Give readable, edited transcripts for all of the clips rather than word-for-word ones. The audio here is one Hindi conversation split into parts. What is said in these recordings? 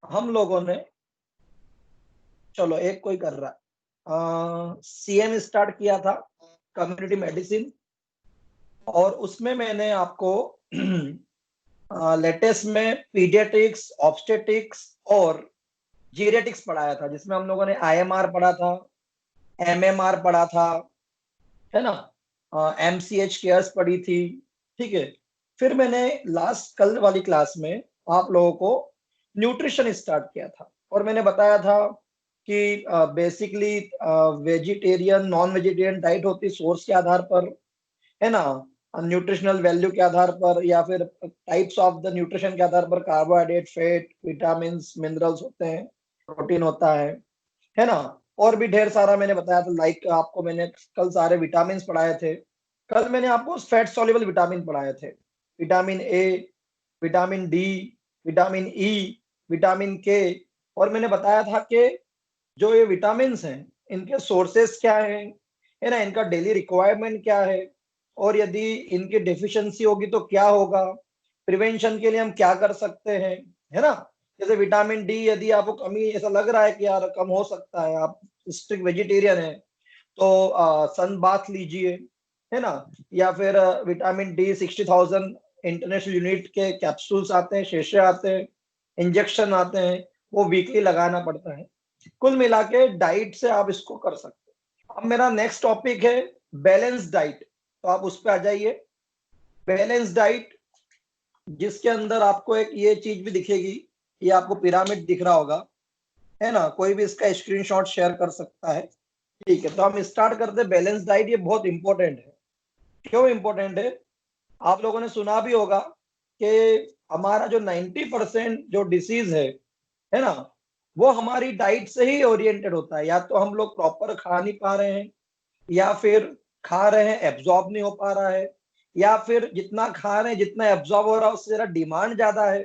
हम लोगों ने, चलो एक कोई कर रहा है, सीएम स्टार्ट किया था, कम्युनिटी मेडिसिन, और उसमें मैंने आपको लेटेस्ट में पीडियाट्रिक्स, ऑब्स्टेट्रिक्स और जीरियाट्रिक्स पढ़ाया था, जिसमें हम लोगों ने आईएमआर पढ़ा था, एमएमआर पढ़ा था, है ना, एमसीएच केयर्स पढ़ी थी। ठीक है। फिर मैंने लास्ट कल वाली क्लास में आप लोगों को न्यूट्रिशन स्टार्ट किया था, और मैंने बताया था कि basically vegetarian non vegetarian diet होती है सोर्स के आधार पर, है ना, न्यूट्रिशनल वैल्यू के आधार पर, या फिर टाइप्स ऑफ द न्यूट्रिशन के आधार पर कार्बोहाइड्रेट, फैट, विटामिन, मिनरल्स होते हैं, प्रोटीन होता है ना। और भी ढेर सारा मैंने बताया था, लाइक आपको मैंने कल सारे विटामिन पढ़ाए थे। कल मैंने आपको फैट सॉल्युबल विटामिन पढ़ाए थे, vitamin A, vitamin D, vitamin E, vitamin के। और मैंने बताया था कि जो ये विटामिन हैं इनके सोर्सेस क्या है ना, इनका डेली रिक्वायरमेंट क्या है, और यदि इनकी डेफिशिएंसी होगी तो क्या होगा, प्रिवेंशन के लिए हम क्या कर सकते हैं, है ना। जैसे विटामिन डी यदि आपको कमी ऐसा लग रहा है कि यार कम हो सकता है, आप स्ट्रिक्ट वेजिटेरियन है, तो सन बाथ लीजिए, है ना। या फिर विटामिन डी 60,000 इंटरनेशनल यूनिट के कैप्सूल्स आते हैं, शेशे आते हैं, इंजेक्शन आते हैं, वो वीकली लगाना पड़ता है। कुल मिला के डाइट से आप इसको कर सकते हैं। अब मेरा नेक्स्ट टॉपिक है बैलेंस डाइट, तो आप उस पर आ जाइए। बैलेंस डाइट, जिसके अंदर आपको एक ये चीज भी दिखेगी, ये आपको पिरामिड दिख रहा होगा, है ना, कोई भी इसका स्क्रीनशॉट शेयर कर सकता है। ठीक है, तो हम स्टार्ट करते हैं बैलेंस डाइट। ये बहुत इंपॉर्टेंट है। क्यों इंपॉर्टेंट है? आप लोगों ने सुना भी होगा कि हमारा जो 90% जो डिसीज है ना, वो हमारी डाइट से ही ओरिएंटेड होता है। या तो हम लोग प्रॉपर खा नहीं पा रहे हैं, या फिर खा रहे हैं एब्जॉर्ब नहीं हो पा रहा है, या फिर जितना खा रहे हैं जितना एब्जॉर्ब हो रहा है उससे जरा डिमांड ज्यादा है।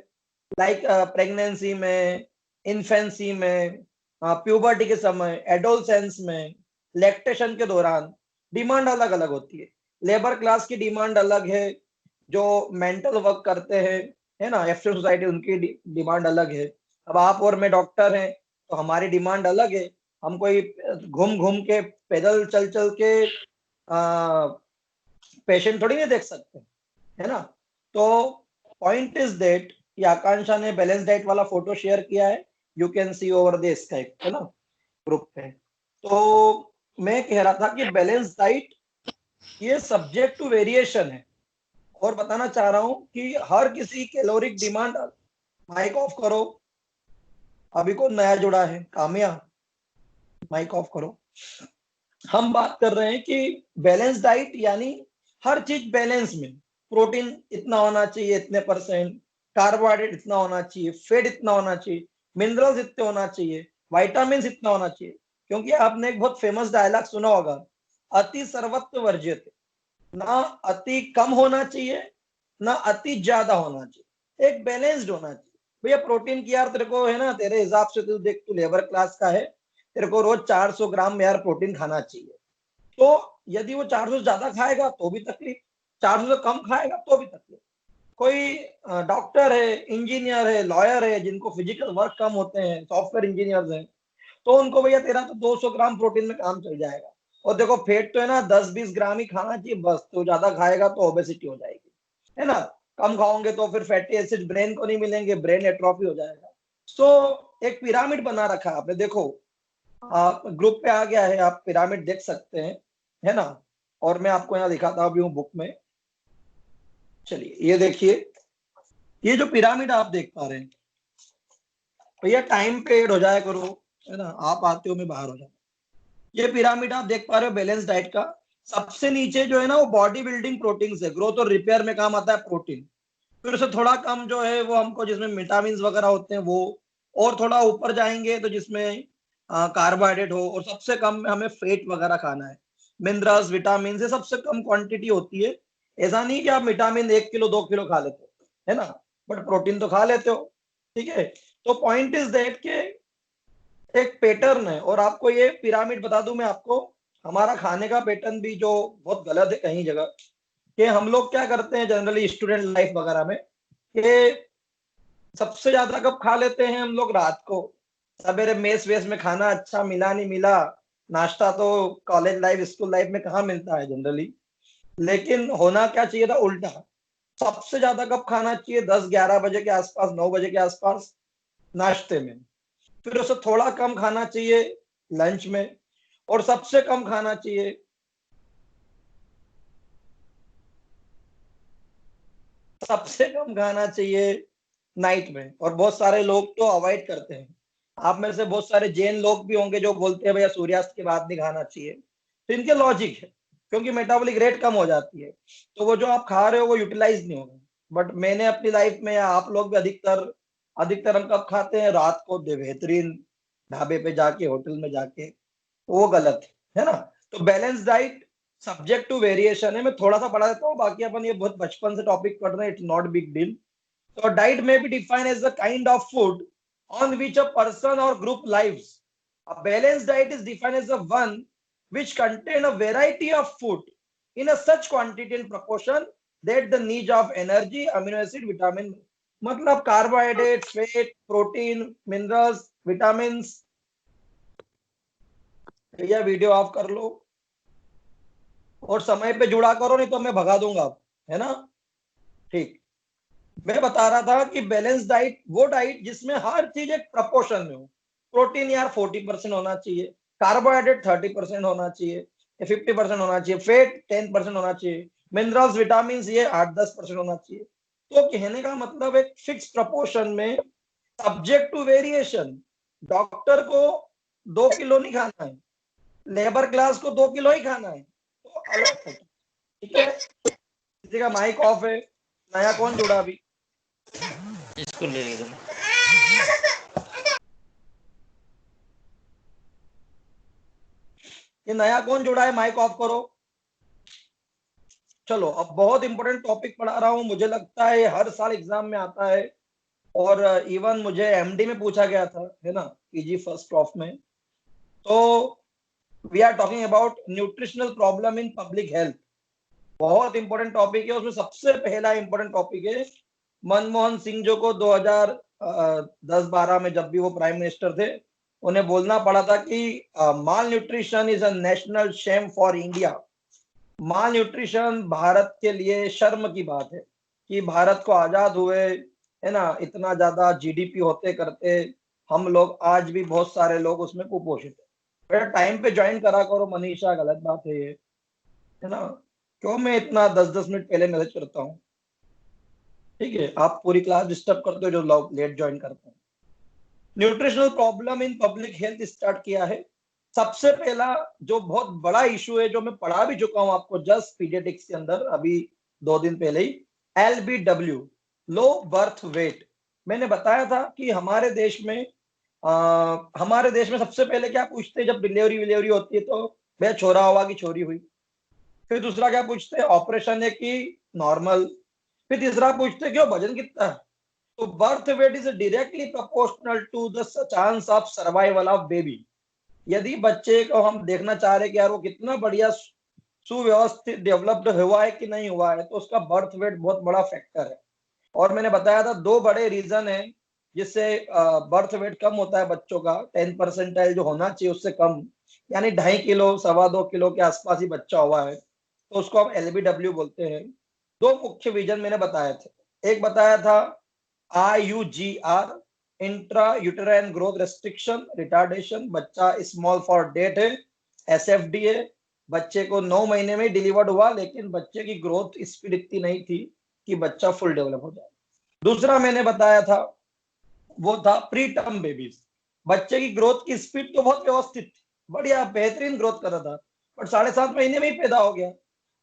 लाइक प्रेगनेंसी में, इन्फेंसी में, प्यूबर्टी के समय, एडोलसेंस में, लैक्टेशन के दौरान डिमांड अलग अलग होती है। लेबर क्लास की डिमांड अलग है, जो मेंटल वर्क करते हैं, है ना, एफिशिएंट सोसाइटी, उनकी डिमांड अलग है। अब आप और मैं डॉक्टर हैं, तो हमारी डिमांड अलग है। हम कोई घूम घूम के, पैदल चल चल के पेशेंट थोड़ी नहीं देख सकते, है ना। तो पॉइंट इज दैट, ये आकांक्षा ने बैलेंस डाइट वाला फोटो शेयर किया है, you can see over the Skype, है ना, ग्रुप पे। तो मैं कह रहा था कि बैलेंस डाइट ये सब्जेक्ट टू वेरिएशन है, और बताना चाह रहा हूं कि हर किसी कैलोरिक डिमांड, माइक ऑफ करो, अभी को नया जुड़ा है कामया, माइक ऑफ करो। हम बात कर रहे हैं कि बैलेंस डाइट यानी हर चीज बैलेंस में, प्रोटीन इतना होना चाहिए इतने परसेंट, कार्बोहाइड्रेट इतना होना चाहिए, फैट इतना होना चाहिए, मिनरल्स इतने होना चाहिए, विटामिन इतना होना चाहिए। क्योंकि आपने एक बहुत फेमस डायलॉग सुना होगा, अति सर्वत्र वर्ज्यते, ना अति कम होना चाहिए, ना अति ज्यादा होना चाहिए, एक बैलेंस्ड होना चाहिए। भैया प्रोटीन की यार तेरे को, है ना, तेरे हिसाब से तू देख, तू लेबर क्लास का है, तेरे को रोज 400 ग्राम यार प्रोटीन खाना चाहिए। तो यदि वो 400 ज्यादा खाएगा तो भी तकलीफ, 400 से कम खाएगा तो भी तकलीफ। कोई डॉक्टर है, इंजीनियर है, लॉयर है, जिनको फिजिकल वर्क कम होते हैं, सॉफ्टवेयर इंजीनियर्स हैं, तो उनको भैया तेरा तो 200 ग्राम प्रोटीन में काम चल जाएगा। और देखो फेट तो है ना 10-20 ग्राम ही खाना चाहिए बस, तो ज्यादा खाएगा तो ओबेसिटी हो जाएगी, है ना। कम खाओगे तो फिर फैटी एसिड ब्रेन को नहीं मिलेंगे, ब्रेन एट्रोफी हो जाएगा। सो एक पिरामिड बना रखा है आपने, देखो आप ग्रुप पे आ गया है, आप पिरामिड देख सकते हैं, है ना। और मैं आपको यहाँ दिखाता अभी हूँ बुक में, चलिए ये देखिए, ये जो पिरामिड आप देख पा रहे हैं, भैया टाइम पे ऐड हो जाया करो, है ना, आप आते हो मैं बाहर हो जाता। ये पिरामिड आप देख पा रहे हो बैलेंस डाइट का। सबसे नीचे जो है ना वो बॉडी बिल्डिंग प्रोटीन है, ग्रोथ और रिपेयर में काम आता है प्रोटीन। फिर उससे थोड़ा कम जो है वो हमको, जिसमें विटामिन वगैरह होते हैं वो, और थोड़ा ऊपर जाएंगे तो जिसमें कार्बोहाइड्रेट हो, और सबसे कम में हमें फेट वगैरह खाना है, मिनरल्स, विटामिन से सबसे कम क्वांटिटी होती है। ऐसा नहीं कि आप विटामिन 1 किलो 2 किलो खा लेते हो, है ना, बट प्रोटीन तो खा लेते हो। ठीक है। तो पॉइंट इज दैट के एक पैटर्न है, और आपको ये पिरामिड बता दूं मैं आपको, हमारा खाने का पैटर्न भी जो बहुत गलत है कहीं जगह, कि हम लोग क्या करते हैं जनरली स्टूडेंट लाइफ वगैरह में, कि सबसे ज्यादा कब खा लेते हैं हम लोग? रात को। सवेरे मेस वेस में खाना अच्छा मिला नहीं मिला, नाश्ता तो कॉलेज लाइफ स्कूल लाइफ में कहाँ मिलता है जनरली। लेकिन होना क्या चाहिए था? उल्टा। सबसे ज्यादा कब खाना चाहिए? 10-11 बजे के आसपास, 9 बजे के आसपास, नाश्ते में। फिर उसे थोड़ा कम खाना चाहिए लंच में, और सबसे कम खाना चाहिए, सबसे कम खाना चाहिए नाइट में। और बहुत सारे लोग तो अवॉइड करते हैं। आप में से बहुत सारे जैन लोग भी होंगे जो बोलते हैं भैया सूर्यास्त के बाद नहीं खाना चाहिए। तो इनके लॉजिक है, क्योंकि मेटाबॉलिक रेट कम हो जाती है, तो वो जो आप खा रहे हो वो यूटिलाइज नहीं होगा। बट मैंने अपनी लाइफ में, या आप लोग भी अधिकतर अधिकतर हम कब खाते हैं? रात को बेहतरीन ढाबे पे जाके, होटल में जाके। वो गलत है ना? तो balance diet subject to variation है। मैं थोड़ा सा पढ़ा देता हूँ, बाकी अपन ये बहुत बचपन से टॉपिक पढ़ रहे हैं, it's not big deal. So diet may be defined as the kind of food on which a person or group lives. A balanced diet is defined as the one which contain a variety of food in a such quantity and proportion that the needs of energy, amino acid, vitamin, मतलब carbohydrate, fat, protein, minerals, vitamins. भैया वीडियो ऑफ कर लो और समय पे जुड़ा करो, नहीं तो मैं भगा दूंगा, है ना? ठीक। मैं बता रहा था कि बैलेंस डाइट वो डाइट जिसमें हर चीज एक प्रपोर्शन में हो। प्रोटीन यार 40% होना चाहिए, कार्बोहाइड्रेट 30% होना चाहिए, 50% होना चाहिए, फैट 10% होना चाहिए, मिनरल्स विटामिन ये 8-10% होना चाहिए। तो कहने का मतलब एक फिक्स प्रपोर्शन में, सब्जेक्ट टू वेरिएशन। डॉक्टर को 2 किलो नहीं खाना है, लेबर क्लास को 2 किलो ही खाना है, तो अलग होता है। ठीक है? किसी का माइक ऑफ है? नया कौन जुड़ा अभी? इसको ले लीजिए। ये नया कौन जुड़ा है? माइक ऑफ करो। चलो, अब बहुत इंपॉर्टेंट टॉपिक पढ़ा रहा हूं, मुझे लगता है ये हर साल एग्जाम में आता है। और इवन मुझे एमडी में पूछा गया था, है ना, पीजी फर्स्ट ऑफ में। तो we are talking about nutritional problem in public health. बहुत इंपॉर्टेंट टॉपिक है। उसमें सबसे पहला इंपॉर्टेंट टॉपिक है, मनमोहन सिंह जो को 2010-12 में जब भी वो प्राइम मिनिस्टर थे, उन्हें बोलना पड़ा था कि malnutrition is a national shame for India. Malnutrition Bharat के लिए शर्म की बात है कि भारत को आजाद हुए, है ना, इतना ज्यादा जीडीपी होते करते हम लोग आज भी बहुत सारे लोग उसमें कुपोषित है। बेटा टाइम पे ज्वाइन करा करो मनीषा, गलत बात है ये, है ना? क्यों मैं इतना 10-10 मिनट पहले मैसेज करता हूँ? ठीक है, आप पूरी क्लास डिस्टर्ब करते हो जो लोग लेट ज्वाइन करते हैं। Nutritional problem in public health start किया है। सबसे पहला जो बहुत बड़ा इशू है, जो मैं पढ़ा भी चुका हूं आपको जस्ट पीडियाट्रिक्स के अंदर अभी 2 दिन पहले ही, LBW, लो बर्थ वेट। मैंने बताया था कि हमारे देश में सबसे पहले क्या पूछते हैं जब डिलीवरी विलीवरी होती है? तो भैया छोरा हुआ कि छोरी हुई। फिर दूसरा क्या पूछते हैं? ऑपरेशन है कि नॉर्मल। फिर तीसरा पूछते हैं कि वजन कितना है। तो birth weight is directly proportional to the chance of survival of baby. यदि बच्चे को हम देखना चाह रहे हैं कि यार वो कितना बढ़िया सुव्यवस्थित डेवलप्ड हुआ है कि नहीं हुआ है, तो उसका बर्थ वेट बहुत बड़ा फैक्टर है। और मैंने बताया था 2 बड़े रीजन है जिससे बर्थ वेट कम होता है बच्चों का। 10 परसेंटाइल जो होना चाहिए उससे कम, यानी 2.5 किलो, 2.25 किलो के आसपास ही बच्चा हुआ है, तो उसको हम LBW बोलते हैं। 2 मुख्य रीजन मैंने बताए थे। एक बताया था IUGR, intra uterine growth restriction retardation, बच्चा स्मॉल फॉर डेट है। SFD है, बच्चे को 9 महीने में डिलीवर्ड हुआ, लेकिन बच्चे की ग्रोथ स्पीड इतनी नहीं थी कि बच्चा फुल डेवलप हो जाए। दूसरा मैंने बताया था, वो था प्री टर्म बेबीज। बच्चे की ग्रोथ की स्पीड तो बहुत व्यवस्थित थी, बढ़िया बेहतरीन ग्रोथ कर रहा था, बट 7.5 महीने में ही पैदा हो गया।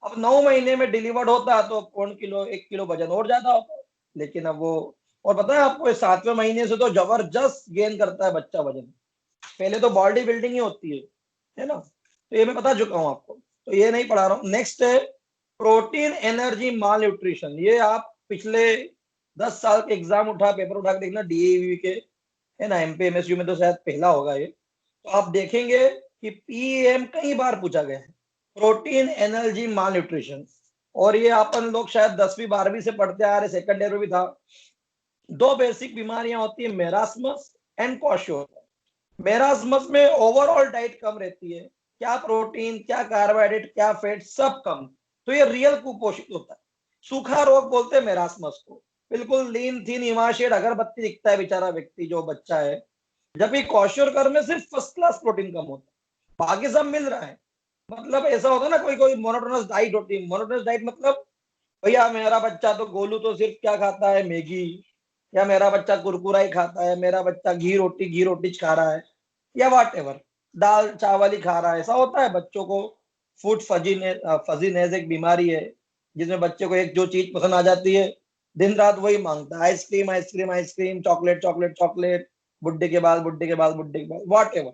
अब 9 महीने में डिलीवर्ड होता तो 0.5 किलो 1 किलो वजन और ज्यादा होता। लेकिन अब वो, और पता है आपको, 7वें महीने से तो जबरदस्त गेन करता है बच्चा वजन। पहले तो बॉडी बिल्डिंग ही होती है ना? तो ये मैं बता चुका हूँ आपको, तो ये नहीं पढ़ा रहा हूँ। नेक्स्ट है प्रोटीन एनर्जी माल न्यूट्रिशन। ये आप पिछले 10 साल के एग्जाम पेपर उठा के देखना, DAV के, है ना, MP MSU में तो शायद पहला होगा ये। तो आप देखेंगे कि PM कई बार पूछा गया है, प्रोटीन एनर्जी माल न्यूट्रिशन। और ये अपन लोग शायद 10वीं 12वीं से पढ़ते आ रहे, सेकंड ईयर में भी था। दो बेसिक बीमारियां होती है, मेरास्मस एंड क्वाशोरकर। मेरास्मस में ओवरऑल डाइट कम रहती है, क्या प्रोटीन, क्या कार्बोहाइड्रेट, क्या फैट, सब कम, तो ये रियल कुपोषित होता है। सूखा रोग बोलते हैं मेरास्मस को, बिल्कुल लीन थीन इमाशेड अगरबत्ती दिखता है बेचारा व्यक्ति जो बच्चा है। जबकि क्वाशोरकर में सिर्फ फर्स्ट क्लास प्रोटीन कम होता है, बाकी सब मिल रहा है। मतलब ऐसा होता है ना, कोई कोई मोनोटोनस डाइट होती है, मोनोटोनस डाइट मतलब भैया मेरा बच्चा तो गोलू तो सिर्फ क्या खाता है, मैगी, या मेरा बच्चा कुरकुरा ही खाता है, मेरा बच्चा घी रोटी खा रहा है, या वाट एवर, दाल चावल ही खा रहा है। ऐसा होता है बच्चों को। फूड फजीनेस एक बीमारी है, जिसमें बच्चे को एक जो चीज पसंद आ जाती है, दिन रात वही मांगता है, ice cream ice cream ice cream, chocolate chocolate chocolate, बुड्ढे के बाल बुड्ढे के बाल बुड्ढे के बाल, वाट एवर।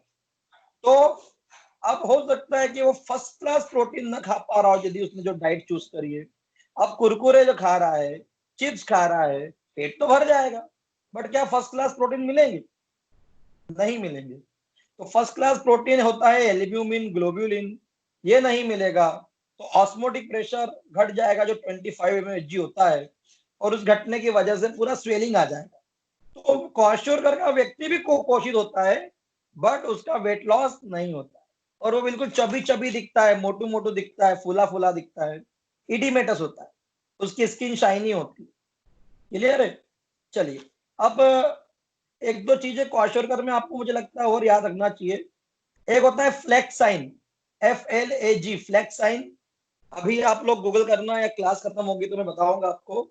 तो अब हो सकता है कि वो फर्स्ट क्लास प्रोटीन ना खा पा रहा हो यदि उसने जो डाइट चूज करी है। अब कुरकुरे जो खा रहा है, चिप्स खा रहा है, पेट तो भर जाएगा, बट क्या फर्स्ट क्लास प्रोटीन मिलेंगे? नहीं मिलेंगे। तो फर्स्ट क्लास प्रोटीन होता है एल्ब्यूमिन, ग्लोब्यूलिन, ये नहीं मिलेगा तो ऑस्मोटिक प्रेशर घट जाएगा जो 25 mHg होता है, और उस घटने की वजह से पूरा स्वेलिंग आ जाएगा। तो क्वाशोरकर का व्यक्ति भी कुपोषित होता है, बट उसका वेट लॉस नहीं होता है, और वो बिल्कुल चबी चबी दिखता है, मोटू मोटू दिखता है, फूला फूला दिखता है, इडिमेटस होता है, उसकी स्किन शाइनी होती है। क्लियर है? चलिए, अब एक दो चीजें क्वाशोरकर में आपको मुझे लगता है और याद रखना चाहिए। एक होता है flag sign, FLAG, flag sign. अभी आप लोग गूगल करना, या क्लास खत्म होगी तो मैं बताऊंगा आपको।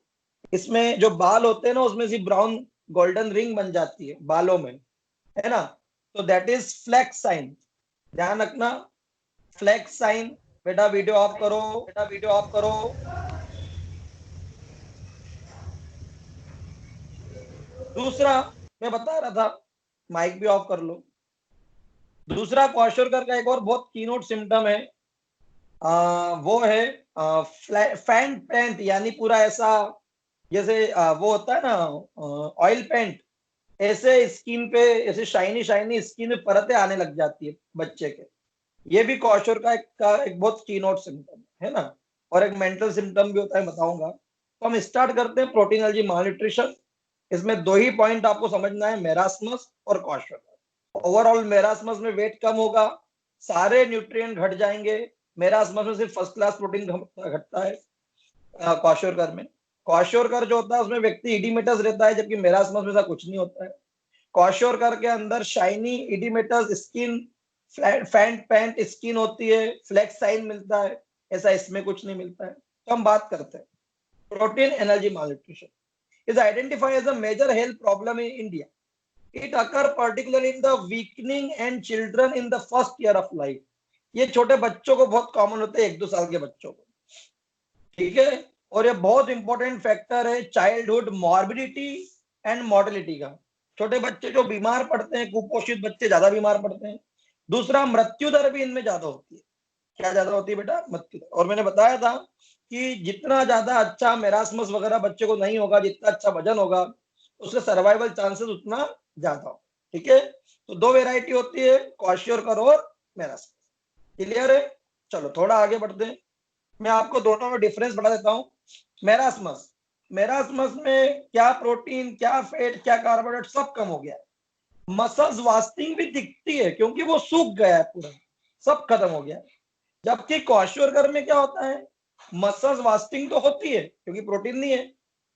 इसमें जो बाल होते हैं ना, उसमें से ब्राउन गोल्डन रिंग बन जाती है बालों में, है ना? तो दैट इज फ्लैक्स साइन, ध्यान रखना। Flag sign. बेटा वीडियो ऑफ करो, बेटा वीडियो ऑफ करो। दूसरा, मैं बता रहा था, माइक भी ऑफ कर लो। दूसरा क्वाशोरकर का एक और बहुत कीनोट सिम्टम है, वो है फैन पेंट, यानी पूरा ऐसा जैसे वो होता है ना ऑयल पेंट, ऐसे स्किन पे ऐसे शाइनी शाइनी स्किन में परतें आने लग जाती है बच्चे के। ये भी क्वाशोर का एक बहुत कीनोट सिम्टम है ना। और एक मेंटल सिम्टम भी होता है, बताऊंगा। तो हम स्टार्ट करते हैं प्रोटीन एलर्जी मालन्यूट्रिशन। इसमें दो ही पॉइंट आपको समझना है, मेरास्मस और क्वाशोर। ओवरऑल मेरास्मस में वेट कम होगा, सारे न्यूट्रिएंट घट जाएंगे। मेरास्मस में सिर्फ फर्स्ट क्लास प्रोटीन घटता है क्वाशोरकर में। क्वाशोरकर जो होता है उसमें व्यक्ति इडिमेटस रहता है, जबकि मेरास्मस में ऐसा कुछ नहीं होता है। क्वाशोरकर के अंदर शाइनी इडिमेटस स्किन, फैंट पैंट स्किन होती है, फ्लेक्स साइन मिलता है, ऐसा इसमें कुछ नहीं मिलता है। तो हम बात करते हैं protein energy malnutrition is identified as a major health problem in India. It occur particularly in the weakening and children in the first year of life. ये छोटे बच्चों को बहुत कॉमन होते हैं, 1-2 साल के बच्चों को, ठीक है। और ये बहुत इंपॉर्टेंट फैक्टर है चाइल्डहुड मॉर्बिडिटी एंड मॉर्टेलिटी का। छोटे बच्चे जो बीमार पड़ते हैं, कुपोषित बच्चे ज्यादा बीमार पड़ते हैं। दूसरा, मृत्यु दर भी इनमें ज्यादा होती है। क्या ज्यादा होती है बेटा? मृत्यु दर। और मैंने बताया था कि जितना ज्यादा अच्छा मेरास्मस वगैरह बच्चे को नहीं होगा, जितना अच्छा वजन होगा, उसके सर्वाइवल चांसेस उतना ज्यादा हो। ठीक है, तो दो वेराइटी होती है, क्वाशियोरकर और मेरास्मस। क्लियर है? चलो थोड़ा आगे बढ़ते हैं, मैं आपको दोनों में डिफरेंस बता देता हूं। मेरास्मस, मेरास्मस में क्या प्रोटीन, क्या फैट, क्या कार्बोहाइड्रेट सब कम हो गया है। मसल्स वास्टिंग भी दिखती है क्योंकि वो सूख गया है पूरा, सब खत्म हो गया है। जबकि क्वाशियोरकर में क्या होता है, मसल्स वास्टिंग तो होती है क्योंकि प्रोटीन नहीं है,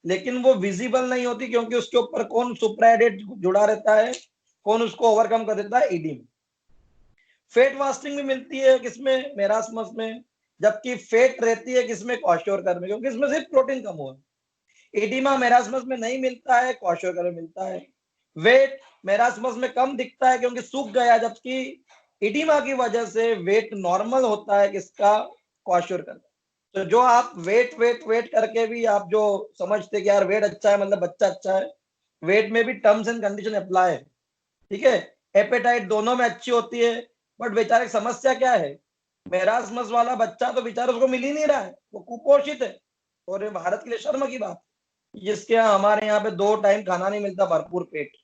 लेकिन वो विजिबल नहीं होती क्योंकि उसके ऊपर कौन सुप्राइडेट जुड़ा रहता है, कौन उसको ओवरकम कर देता है, ईडीम। फेट वास्टिंग भी मिलती है किसमें, मेरास्मस में, जबकि फेट रहती है किसमें, क्वाशियोरकर में, क्योंकि इसमें सिर्फ प्रोटीन कम हुआ। एडिमा मेरास्मस में नहीं मिलता है, क्वाशियोरकर में मिलता है। वेट मेरास्मस में कम दिखता है क्योंकि सूख गया, जबकि एडिमा की वजह से वेट नॉर्मल होता है किसका, क्वाशियोरकर। तो जो आप वेट वेट वेट करके भी आप जो समझते कि यार वेट अच्छा है मतलब बच्चा अच्छा है, वेट में भी टर्म्स एंड कंडीशन अप्लाई है। ठीक है, एपेटाइट दोनों में अच्छी होती है, बट बेचारे समस्या क्या है, मेरास्मस वाला बच्चा तो बेचारा उसको मिल ही नहीं रहा है, वो कुपोषित है। और ये भारत के लिए शर्म की बात, जिसके यहाँ हमारे यहाँ पे 2 टाइम खाना नहीं मिलता भरपूर पेट।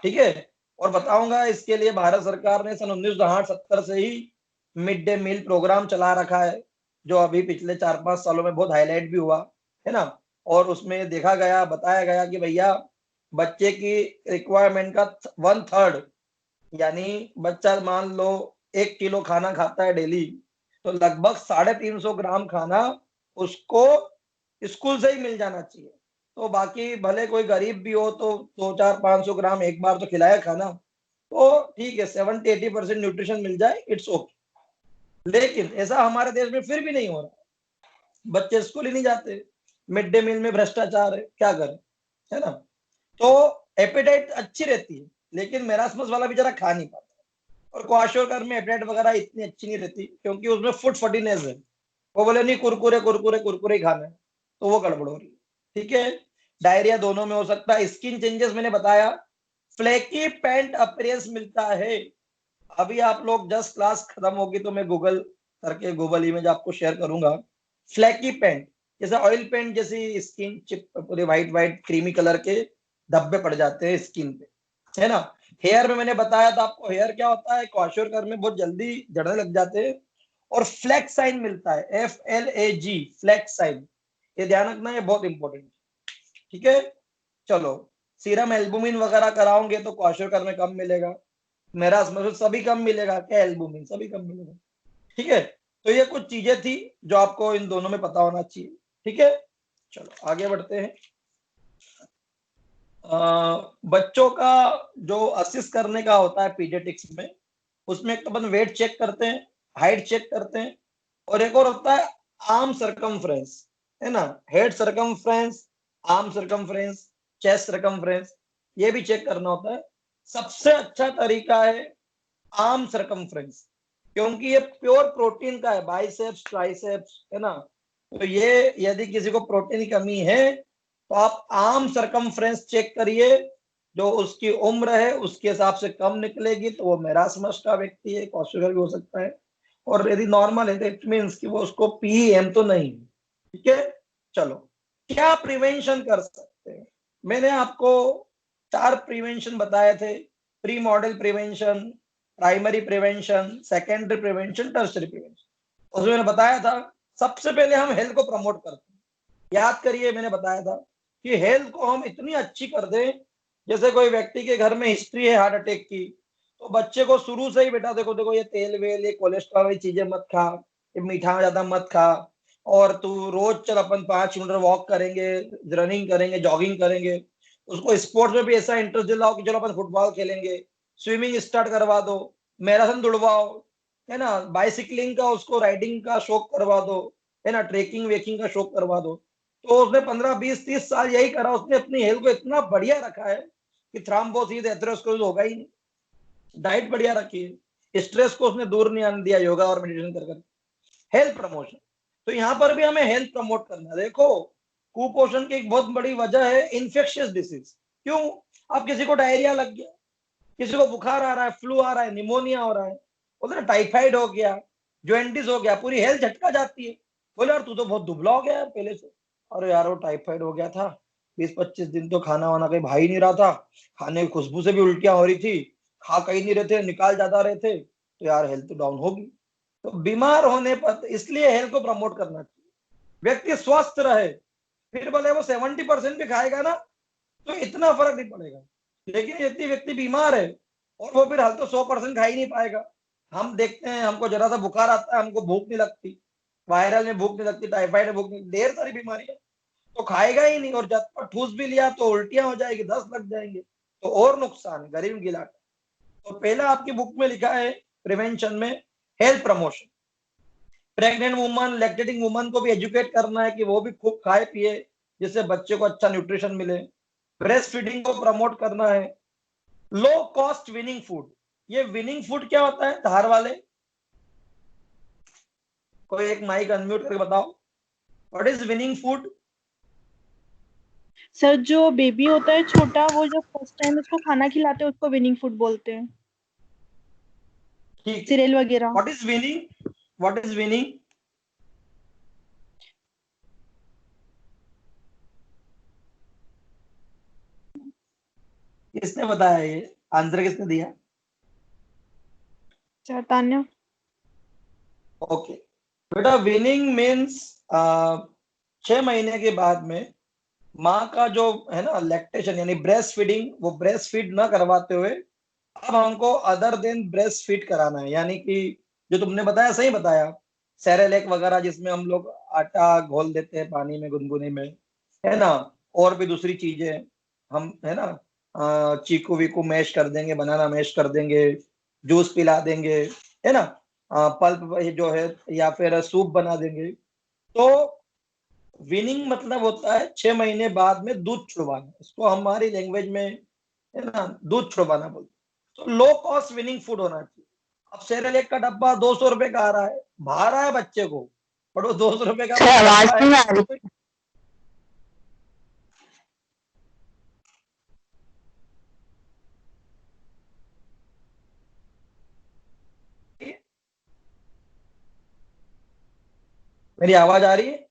ठीक है, और बताऊंगा इसके लिए भारत सरकार ने सन 1960-70 से ही मिड डे मील प्रोग्राम चला रखा है, जो अभी पिछले 4-5 सालों में बहुत हाईलाइट भी हुआ है ना। और उसमें देखा गया, बताया गया कि भैया बच्चे की रिक्वायरमेंट का 1/3, यानी बच्चा मान लो 1 किलो खाना खाता है डेली, तो लगभग 350 ग्राम खाना उसको स्कूल से ही मिल जाना चाहिए। तो बाकी भले कोई गरीब भी हो तो 200-400-500 ग्राम एक बार तो खिलाया खाना, तो ठीक है, 70-80% न्यूट्रिशन मिल जाए, इट्स ओके। लेकिन ऐसा हमारे देश में फिर भी नहीं हो रहा, बच्चे स्कूल ही नहीं जाते, मिड डे मील में भ्रष्टाचार है, क्या करें, है ना। तो एपेटाइट अच्छी रहती है, लेकिन मेरास्मस वाला बेचारा खा नहीं पाता। और क्वाशोकर में एपेटाइट वगैरह इतनी अच्छी नहीं रहती, क्योंकि उसमें फूड फर्टिनेस है। वो बोले नहीं, कुरकुरे कुरकुरे कुरकुरे ही खाना है, तो वो गड़बड़ हो रही है। ठीक है, डायरिया दोनों में हो सकता है। स्किन चेंजेस मैंने बताया, फ्लेकी पेंट अपीयरेंस मिलता है। अभी आप लोग जस्ट क्लास खत्म होगी तो मैं गूगल करके गूगल इमेज आपको शेयर करूंगा। फ्लैकी पेंट, जैसे ऑयल पेंट जैसी स्किन चिप, पूरे व्हाइट व्हाइट क्रीमी कलर के धब्बे पड़ जाते हैं स्किन पे, है ना। हेयर में मैंने बताया था आपको, हेयर क्या होता है, क्वाशोकर में बहुत जल्दी झड़ने लग जाते हैं। और फ्लैक्स साइन मिलता है, FLAG, फ्लैक्स साइन, ये ध्यान रखना, ये बहुत इंपॉर्टेंट। ठीक है, चलो, सीरम एल्बुमिन वगैरह कराओगे तो क्वाशोकर में कम मिलेगा, मेरा मतलब सभी कम मिलेगा, क्या एल्बुमिन सभी कम मिलेगा। ठीक है, तो ये कुछ चीजें थी जो आपको इन दोनों में पता होना चाहिए। ठीक है, चलो आगे बढ़ते हैं। बच्चों का जो असिस्ट करने का होता है पीडियाट्रिक्स में, उसमें एक तो अपन वेट चेक करते हैं, हाइट चेक करते हैं, और एक और होता है आर्म सरकमफ्रेंस, है ना, head circumference, arm circumference, chest circumference, ये भी चेक करना होता है। सबसे अच्छा तरीका है आर्म सरकमफ्रेंस, क्योंकि ये प्योर प्रोटीन का है, बाइसेप्स ट्राइसेप्स, है ना। तो ये यदि किसी को प्रोटीन की कमी है तो आप आर्म सरकमफ्रेंस चेक करिए, जो उसकी उम्र है उसके हिसाब से कम निकलेगी तो वो मेरास्मस का व्यक्ति है, क्वाशोकर भी हो सकता है। और यदि नॉर्मल है तो इट मीन्स कि वो उसको PEM तो नहीं। ठीक है, चलो, क्या प्रिवेंशन कर सकते हैं। मैंने आपको 4 प्रिवेंशन बताए थे, pre model prevention, primary prevention, secondary prevention, tertiary prevention. उसमें मैंने बताया था सबसे पहले हम हेल्थ को प्रमोट करते हैं। याद करिए, मैंने बताया था कि हेल्थ को हम इतनी अच्छी कर दें, जैसे कोई व्यक्ति के घर में हिस्ट्री है हार्ट अटैक की, तो बच्चे को शुरू से ही बेटा देखो देखो ये तेल वेल, ये कोलेस्ट्रॉल वाली चीजें मत खा, ये मीठा ज्यादा मत खा, और तू रोज चल अपन 5 किलोमीटर वॉक करेंगे, रनिंग करेंगे, जॉगिंग करेंगे। उसको स्पोर्ट्स में भी ऐसा इंटरेस्ट दिलाओ कि चलो अपन फुटबॉल खेलेंगे, स्विमिंग स्टार्ट करवा दो, मैराथन दौड़वाओ, है ना, बाइसिकलिंग का उसको राइडिंग का शौक करवा दो, है ना, ट्रेकिंग वेकिंग का शौक करवा दो। तो उसने 15-20-30 साल यही करा, उसने अपनी हेल्थ को इतना बढ़िया रखा है कि थ्राम्बोसिस एथेरोस्क्लेरोसिस होगा ही नहीं। डाइट बढ़िया रखी है, स्ट्रेस को उसने दूर नहीं आने दिया योगा और मेडिटेशन कर। हेल्थ प्रमोशन, तो यहाँ पर भी हमें हेल्थ प्रमोट करना है। देखो, कुपोषण की एक बहुत बड़ी वजह है इन्फेक्शियस डिसीज। क्यों, अब किसी को डायरिया लग गया, किसी को बुखार आ रहा है, फ्लू आ रहा है, निमोनिया हो रहा है, बोले टाइफाइड हो गया, ज्वेंटिस हो गया, पूरी हेल्थ झटका जाती है। बोले यार तू तो बहुत दुबला हो गया यार पहले से। अरे यार वो टाइफाइड हो गया था, 20-25 दिन तो खाना वाना कहीं भा ही नहीं रहा था, खाने की खुशबू से भी उल्टियां हो रही थी, खा कहीं नहीं रहे थे, निकाल ज्यादा रहे थे, तो यार हेल्थ डाउन होगी। तो बीमार होने पर इसलिए हेल्थ को प्रमोट करना चाहिए, व्यक्ति स्वस्थ रहे। फिर भले वो 70% भी खाएगा ना तो इतना फर्क नहीं पड़ेगा, लेकिन यदि व्यक्ति बीमार है और वो फिर हल तो 100% खा ही नहीं पाएगा। हम देखते हैं, हमको जरा सा बुखार आता है, हमको भूख नहीं लगती, वायरल में भूख नहीं लगती, टाइफाइड में भूख नहीं, ढेर सारी बीमारियां, तो खाएगा ही नहीं, और जब पर ठूस भी लिया तो उल्टियां हो जाएगी, 10 लग जाएंगे, तो और नुकसान, गरीब गिला। तो पहला आपकी बुक में लिखा है प्रिवेंशन में health promotion. Pregnant woman, lactating woman को भी एजुकेट करना है कि वो भी खूब खाए पिए, जिससे बच्चे को अच्छा न्यूट्रिशन मिले। ब्रेस्ट फीडिंग को प्रमोट करना है। लो कॉस्ट विनिंग फूड, ये विनिंग फूड क्या होता है धार वाले, कोई एक माइक अनम्यूट करके बताओ, what is winning food. Sir जो बेबी होता है छोटा, वो जब फर्स्ट टाइम उसको खाना खिलाते हैं उसको विनिंग फूड बोलते हैं, ठीक है, सीरियल वगैरह। What is winning, what is winning. किसने बताया ये, आंसर किसने दिया। सर तान्या। ओके बेटा, विनिंग मीन्स 6 महीने के बाद में माँ का जो है ना लैक्टेशन यानी ब्रेस्ट फीडिंग, वो ब्रेस्ट फीड ना करवाते हुए अब हमको अदर देन ब्रेस्ट फीड कराना है। यानी कि जो तुमने बताया सही बताया, सेरेलेक वगैरह जिसमें हम लोग आटा घोल देते हैं पानी में गुनगुने में, है ना, और भी दूसरी चीजें हम, है ना, चीकू वीकू मैश कर देंगे, बनाना मैश कर देंगे, जूस पिला देंगे, है ना, पल्प जो है, या फिर सूप बना देंगे। तो विनिंग मतलब होता है 6 महीने बाद में दूध छुड़वाना, इसको हमारी लैंग्वेज में, है ना, दूध छुड़वाना बोलते हैं। तो लो कॉस्ट विनिंग फूड होना चाहिए। अब सेरेलेक का डब्बा 200 रुपए का आ रहा है, भा रहा है बच्चे को, पर वो 200 रुपए का सर आवाज डब्बा है। नहीं आ रही। मेरी आवाज आ रही है?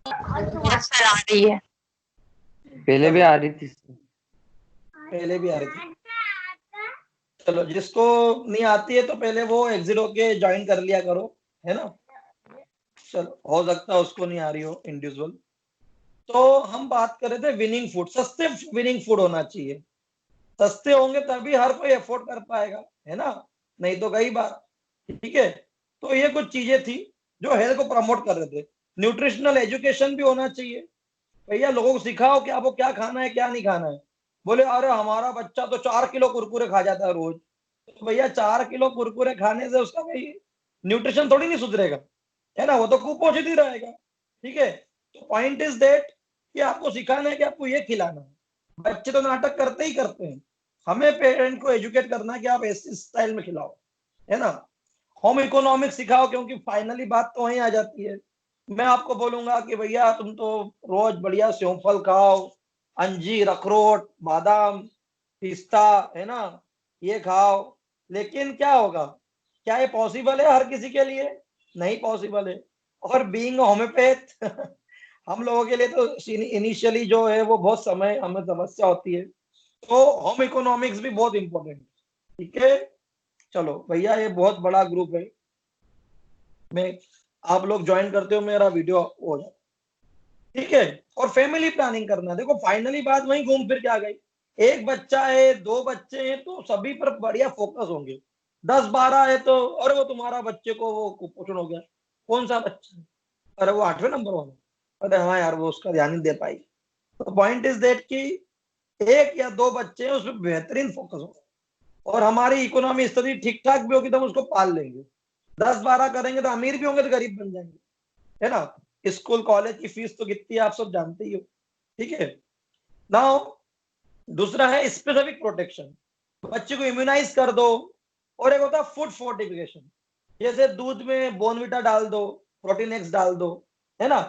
यस सर आ रही है। पहले भी आ रही थी। पहले भी आ रही थी। चलो, जिसको नहीं आती है तो पहले वो एग्जिट होके ज्वाइन कर लिया करो, है ना। चलो, हो सकता है उसको नहीं आ रही हो इंडिविजुअल। तो हम बात कर रहे थे विनिंग फूड, सस्ते विनिंग फूड होना चाहिए। सस्ते होंगे तभी हर कोई अफोर्ड कर पाएगा, है ना, नहीं तो कई बार। ठीक है, तो ये कुछ चीजें थी जो हेल्थ को प्रमोट कर रहे थे। न्यूट्रिशनल एजुकेशन भी होना चाहिए। भैया लोगों को सिखाओ कि आपको क्या खाना है क्या नहीं खाना है। बोले अरे हमारा बच्चा तो 4 किलो कुरकुरे खा जाता है रोज। तो भैया 4 किलो कुरकुरे खाने से उसका भाई न्यूट्रिशन थोड़ी नहीं सुधरेगा, है ना, वो तो कुपोषित ही रहेगा। ठीक है, तो पॉइंट इज दैट कि आपको सिखाना है कि आपको ये खिलाना है। बच्चे तो नाटक करते ही करते हैं, हमें पेरेंट को एजुकेट करना है कि आप ऐसे स्टाइल में खिलाओ, है ना। होम इकोनॉमिक्स सिखाओ, क्योंकि फाइनली बात तो वहीं आ जाती है। मैं आपको बोलूंगा कि भैया तुम तो रोज बढ़िया सेवफल खाओ, अंजीर, अखरोट, बादाम, पिस्ता, है ना, ये खाओ। लेकिन क्या होगा, क्या ये पॉसिबल है हर किसी के लिए? नहीं पॉसिबल है। और बीइंग होम्योपैथ हम लोगों के लिए तो इनिशियली जो है वो बहुत समय हमें समस्या होती है। तो होम इकोनॉमिक्स भी बहुत इंपॉर्टेंट। ठीक है, चलो भैया ये बहुत बड़ा ग्रुप है, मैं, आप लोग ज्वाइन करते हो मेरा वीडियो हो जाए। ठीक है, और फैमिली प्लानिंग करना, देखो फाइनली बात वहीं घूम फिर के आ गई। एक बच्चा है, 2 बच्चे हैं, तो सभी पर बढ़िया फोकस होंगे। 10-12 है तो अरे वो तुम्हारा बच्चे को वो कुपोषण हो गया, कौन सा बच्चा है? अरे वो 8वें नंबर वाला, अरे हाँ यार वो उसका ध्यान नहीं दे पाई। तो पॉइंट इज दैट कि 1 या 2 बच्चे हैं उसमें बेहतरीन फोकस हो, और हमारी इकोनॉमी स्थिति ठीक ठाक भी होगी तो हम उसको पाल लेंगे। 10-12 करेंगे तो अमीर भी होंगे तो गरीब बन जाएंगे, है ना। स्कूल कॉलेज की फीस तो कितनी है आप सब जानते ही हो। ठीक है, नाउ दूसरा है स्पेसिफिक प्रोटेक्शन, बच्चे को इम्यूनाइज कर दो। और एक होता है फूड फोर्टिफिकेशन, जैसे दूध में बोनविटा डाल दो, प्रोटीन एक्स डाल दो, है ना,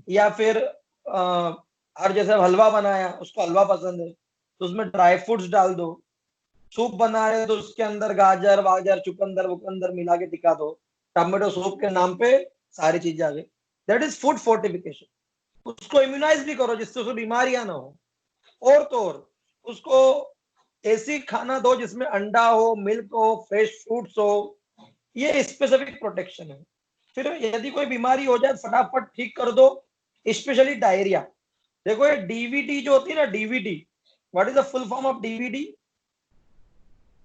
या फिर और जैसे हलवा बनाया, उसको हलवा पसंद है तो उसमें ड्राई फ्रूट्स डाल दो। सूप बना रहे हो तो उसके अंदर गाजर वाजर चुकंदर वुकंदर मिला के टिका दो। टमाटो सूप के नाम पे सारी चीजें आ गई, दैट इज फूड फोर्टिफिकेशन। उसको इम्यूनाइज भी करो जिससे उसको बीमारियां ना हो। और तो और उसको ऐसी खाना दो जिसमें अंडा हो, मिल्क हो, फ्रेश फ्रूट्स हो। ये स्पेसिफिक प्रोटेक्शन है। फिर यदि कोई बीमारी हो जाए फटाफट ठीक कर दो, स्पेशली डायरिया। देखो ये डीवीटी जो होती है ना, DVT, what is the full form of DVT?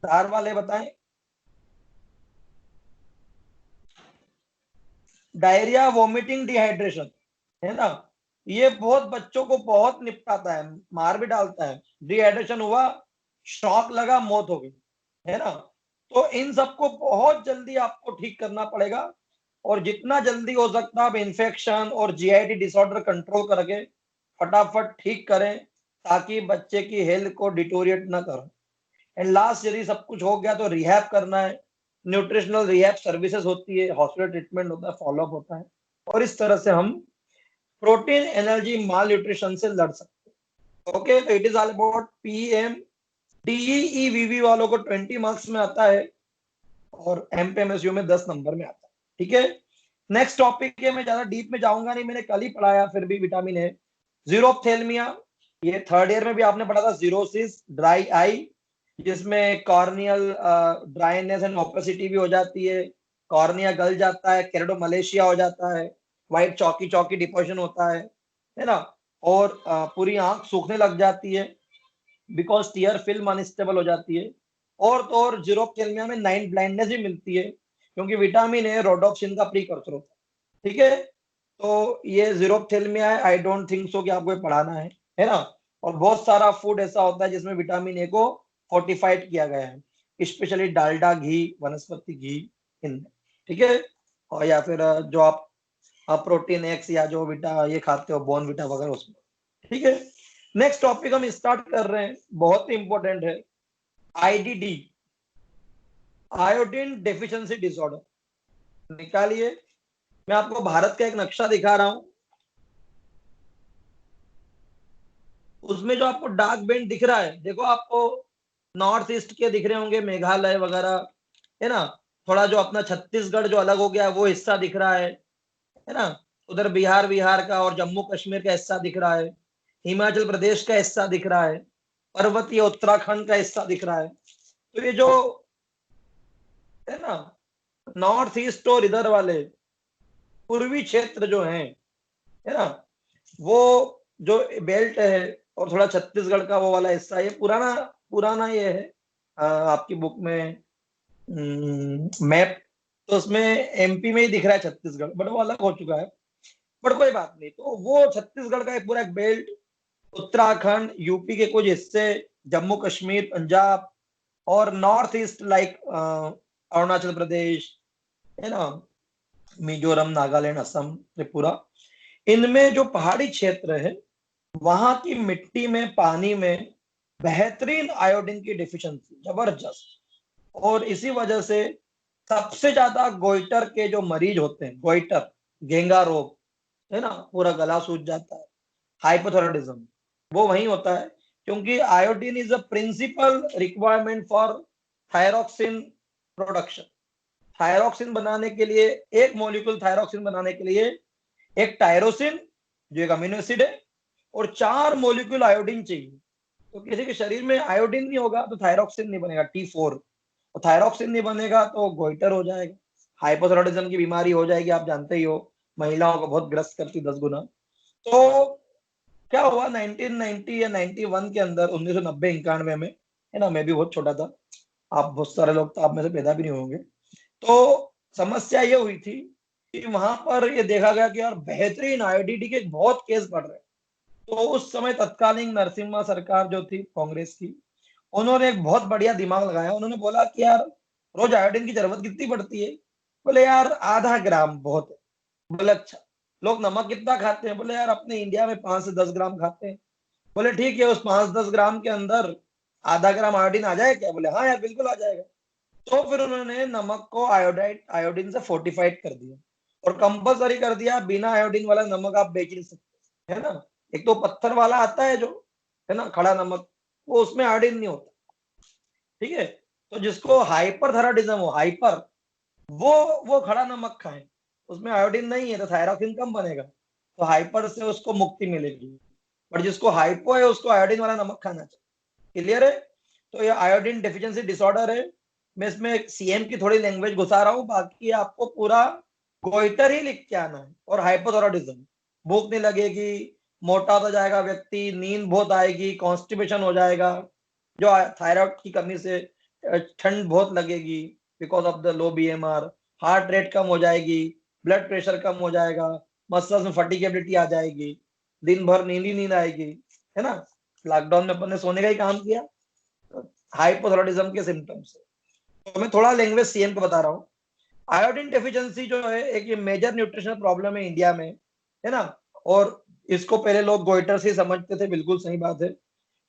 Dhar वाले बताएं। डायरिया, वॉमिटिंग, डिहाइड्रेशन, है ना। ये बहुत बच्चों को बहुत निपटाता है, मार भी डालता है। डिहाइड्रेशन हुआ, शॉक लगा, मौत हो गई, है ना। तो इन सबको बहुत जल्दी आपको ठीक करना पड़ेगा, और जितना जल्दी हो सकता है आप इन्फेक्शन और जीआईटी डिसऑर्डर कंट्रोल करके फटाफट ठीक करें, ताकि बच्चे की हेल्थ को डिटोरिएट ना करें। एंड लास्ट, यदि सब कुछ हो गया तो रिहैब करना है। न्यूट्रिशनल रिहैब सर्विसेज होती है, हॉस्पिटल ट्रीटमेंट होता है, फॉलोअप होता है। और इस तरह से हम प्रोटीन एनर्जी माल न्यूट्रिशन से लड़ सकते हैं। ओके, तो it is all about PM. डीईईवीवी वालों को 20 मार्क्स में आता है, और एमपीएमएसयू में 10 नंबर में आता है। ठीक है, नेक्स्ट टॉपिक है, मैं ज्यादा डीप में जाऊंगा नहीं, मैंने कल ही पढ़ाया, फिर भी विटामिन है। जीरोप्थेल्मिया, ये थर्ड ईयर में भी आपने पढ़ा था। जीरोसिस, ड्राई आई, जिसमें कॉर्नियल ड्राइनेस एंड ओपेसिटी भी हो जाती है, कॉर्निया गल जाता है, केरेडोमलेशिया हो जाता है, व्हाइट चौकी चौकी डिपोजिशन होता है, है ना, और पूरी आंख सूखने लग जाती है, बिकॉज टीयर फिल्म अनस्टेबल हो जाती है। और तो और जीरोप्थेल्मिया में नाइट ब्लाइंडनेस भी मिलती है, क्योंकि विटामिन ए रोडोप्सिन का प्रीकर्सर होता है। ठीक है, तो ये जीरोप्थेल्मिया है, आई डोंट थिंक सो कि आपको ये पढ़ाना है ना। और बहुत सारा फूड ऐसा होता है जिसमें विटामिन ए को फोर्टिफाइड किया गया है, स्पेशली डालडा घी, वनस्पति घी, इनमें। ठीक है, और या फिर जो आप प्रोटीन एक्स या जो विटा ये खाते हो बॉर्न विटा वगैरह उसमें। ठीक है, नेक्स्ट टॉपिक हम स्टार्ट कर रहे हैं, बहुत ही इंपॉर्टेंट है, आईडीडी, आयोडीन डेफिशिएंसी डिसऑर्डर। निकालिए, मैं आपको भारत का एक नक्शा दिखा रहा हूं, उसमें जो आपको डार्क बेंड दिख रहा है, देखो आपको नॉर्थ ईस्ट के दिख रहे होंगे, मेघालय वगैरह, है ना। थोड़ा जो अपना छत्तीसगढ़ जो अलग हो गया वो हिस्सा दिख रहा है ना। उधर बिहार का और जम्मू कश्मीर का हिस्सा दिख रहा है, हिमाचल प्रदेश का हिस्सा दिख रहा है, पर्वतीय उत्तराखंड का हिस्सा दिख रहा है। तो ये जो है ना नॉर्थ ईस्ट और इधर वाले पूर्वी क्षेत्र जो है ना, वो जो बेल्ट है, और थोड़ा छत्तीसगढ़ का वो वाला हिस्सा, ये पुराना पुराना ये है आपकी बुक में मैप, तो उसमें एमपी में ही दिख रहा है छत्तीसगढ़, बट वो अलग हो चुका है, बट कोई बात नहीं। तो वो छत्तीसगढ़ का एक पूरा एक बेल्ट, उत्तराखंड, यूपी के कुछ हिस्से, जम्मू कश्मीर, पंजाब, और north east like Arunachal Pradesh, है ना, मिजोरम, नागालैंड, असम, त्रिपुरा, इनमें जो पहाड़ी क्षेत्र है वहां की मिट्टी में, पानी में बेहतरीन आयोडीन की डिफिशियंसी जबरदस्त, और इसी वजह से सबसे ज्यादा गोइटर के जो मरीज होते हैं, गोइटर, घेंगा रोग, है ना, पूरा गला सूज जाता है, हाइपोथायरॉयडिज्म, वो वही होता है, क्योंकि iodine is a principal requirement for thyroxine production. Thyroxine बनाने के लिए, एक मॉलिक्यूल थायरोक्सिन बनाने के लिए एक टायरोसिन जो एक अमीनो एसिड है, और 4 मॉलिक्यूल आयोडीन चाहिए। तो किसी के शरीर में आयोडीन नहीं होगा तो थायरोक्सिन नहीं बनेगा, T4, और थायरोक्सिन नहीं बनेगा तो गोइटर हो जाएगा, हाइपोथायरॉयडिज्म की बीमारी हो जाएगी, आप जानते ही हो, महिलाओं को बहुत ग्रस्त करती 10 गुना। तो क्या हुआ 1990 या 91 के अंदर, 1990-91 में, है ना, मैं भी बहुत छोटा था, आप बहुत सारे लोग तो आप में से पैदा भी नहीं होंगे। तो समस्या ये हुई थी कि वहां पर ये देखा गया कि यार बेहतरीन आईडीडी के बहुत केस बढ़ रहे हैं। तो उस समय तत्कालीन नरसिम्हा सरकार जो थी कांग्रेस की, उन्होंने एक बहुत बढ़िया दिमाग लगाया, उन्होंने बोला कि यार रोज आयोडीन की जरूरत कितनी पड़ती है? बोले यार आधा ग्राम बहुत है। बोले अच्छा, लोग नमक कितना खाते हैं? बोले यार अपने इंडिया में 5 से 10 ग्राम खाते हैं। बोले ठीक है, उस 5-10 ग्राम के अंदर आधा ग्राम आयोडीन आ जाए क्या? बोले हाँ यार बिल्कुल आ जाएगा। तो फिर उन्होंने नमक को आयोडीन से फोर्टिफाइड कर दिया, और कंपलसरी कर दिया, बिना आयोडीन वाला नमक आप बेच नहीं सकते, है ना। एक तो पत्थर वाला आता है जो, है ना, खड़ा नमक, वो उसमें आयोडीन नहीं होता। ठीक है, तो जिसको हाइपरथायरॉयडिज्म हो, हाइपर, वो खड़ा नमक खाए, उसमें आयोडीन नहीं है तो थायरोक्सिन कम बनेगा, तो हाइपर से उसको मुक्ति मिलेगी। पर जिसको हाइपो है उसको आयोडीन वाला नमक खाना चाहिए। क्लियर है? तो ये आयोडीन डेफिशिएंसी डिसऑर्डर है। मैं इसमें सीएम की थोड़ी लैंग्वेज घुसा रहा हूँ, बाकी आपको पूरा गोइटर ही लिख के आना है, और हाइपोथायरॉयडिज्म, भूख नहीं लगेगी, मोटा हो जाएगा व्यक्ति, नींद बहुत आएगी, कॉन्स्टिपेशन हो जाएगा, जो थायराइड की कमी से ठंड बहुत लगेगी because of the low BMR, heart rate कम हो जाएगी, ब्लड प्रेशर कम हो जाएगा, मसल्स में फटीगेबिलिटी आ जाएगी, दिन भर नींद ही नींद आएगी, है ना। लॉकडाउन में अपन ने सोने का ही काम किया हाइपोथायरॉयडिज्म के सिम्टम्स। तो मैं थोड़ा लैंग्वेज सीएम को बता रहा हूँ। आयोडीन डेफिशिएंसी जो है एक ये मेजर न्यूट्रिशनल प्रॉब्लम है इंडिया में, है ना, और इसको पहले लोग गोइटर से समझते थे, बिल्कुल सही बात है।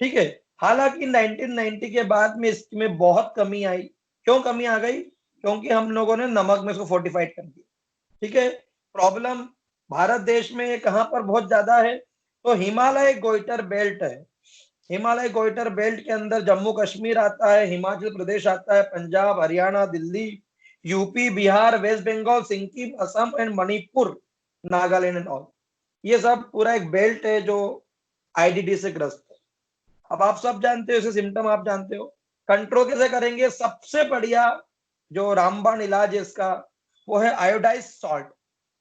ठीक है, हालांकि 1990 के बाद में इसमें बहुत कमी आई। क्यों कमी आ गई? क्योंकि हम लोगों ने नमक में इसको फोर्टिफाइड कर दिया। ठीक है, प्रॉब्लम भारत देश में कहां पर बहुत ज्यादा है? तो हिमालय गोइटर बेल्ट है। हिमालय गोइटर बेल्ट के अंदर जम्मू कश्मीर आता है, हिमाचल प्रदेश आता है, Punjab, Haryana, Delhi, UP, Bihar, West Bengal, Sikkim, Assam and Manipur, Nagaland and all, ये सब पूरा एक बेल्ट है जो आईडीडी से ग्रस्त है। अब आप सब जानते हो, इसे सिम्टम आप जानते हो, कंट्रोल कैसे करेंगे? सबसे बढ़िया जो रामबाण इलाज है इसका, वो है आयोडाइज सॉल्ट।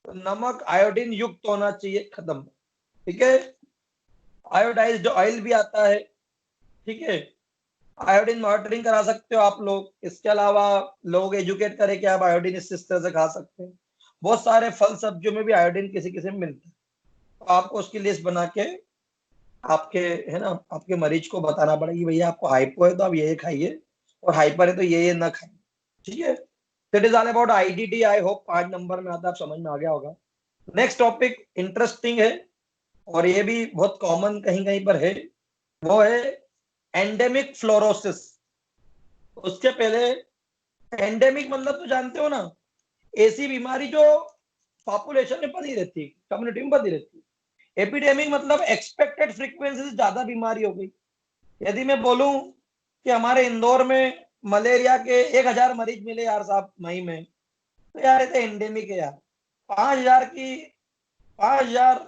तो नमक आयोडीन युक्त होना चाहिए, खत्म। ठीक है। आयोडाइज्ड ऑयल भी आता है, ठीक है। आयोडीन मॉनिटरिंग करा सकते हो आप लोग। इसके अलावा लोग एजुकेट करें कि आप आयोडीन इस तरह से खा सकते हैं। बहुत सारे फल सब्जियों में भी आयोडीन किसी किसी में मिलता है, तो आपको उसकी लिस्ट बना के आपके, है ना, आपके मरीज को बताना पड़ेगा भैया आपको हाइपो है तो आप ये खाइए, और हाइपर है तो ये ना खाइए, ठीक है। It is all about IDD. I hope 5 number में आता, आप समझ में आ गया होगा। नेक्स्ट टॉपिक इंटरेस्टिंग है, और ये भी बहुत कॉमन कहीं कहीं पर है, वो है एंडेमिक फ्लोरोसिस। उसके पहले, एंडेमिक मतलब तो जानते हो ना, ऐसी बीमारी जो पॉपुलेशन में बनी रहती है, कम्युनिटी में बनी रहती है। एपिडेमिक मतलब एक्सपेक्टेड फ्रीक्वेंसी से ज्यादा बीमारी हो गई। यदि मैं बोलूं कि हमारे इंदौर में मलेरिया के 1,000 मरीज मिले यार साहब मई में, तो यार ये तो एंडेमिक है यार। 5,000 की 5,000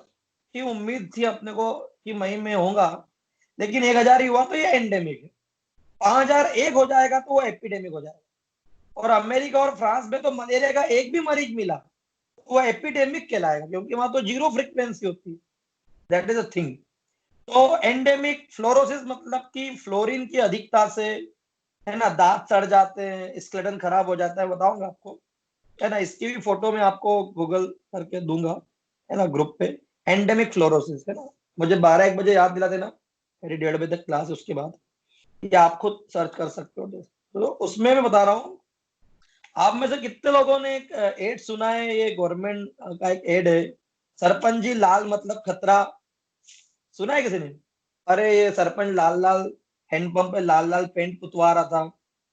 की उम्मीद थी अपने को कि मई में होगा, लेकिन 1,000 ही हुआ, तो ये एंडेमिक है। 5,000 एक हो जाएगा तो वो एपिडेमिक हो जाएगा। और अमेरिका और फ्रांस में तो मलेरिया का एक भी मरीज मिला तो वो एपिडेमिक कहलाएगा, क्योंकि वहां तो जीरो फ्रीक्वेंसी होती है। That is a thing. तो एंडेमिक फ्लोरोसिस मतलब कि फ्लोरीन की अधिकता से, है ना, दांत सड़ जाते हैं, स्केलेटन खराब हो जाता है, बताऊंगा आपको, है ना। इसकी भी फोटो मैं आपको गूगल करके दूंगा, है ना, ग्रुप पे। एंडेमिक फ्लोरोसिस, है ना। मुझे 12-1 बजे याद दिला देना, मेरी 1:30 बजे तक क्लास है, उसके बाद ये आप खुद सर्च कर सकते हो। तो उसमें मैं बता रहा हूँ, आप में से कितने लोगों ने एक एड सुना है, ये गवर्नमेंट का एक एड है, सरपंच जी लाल मतलब खतरा। सुना है किसी ने? अरे ये सरपंच लाल लाल हैंडपंप पे लाल लाल पेंट पुतवा रहा था,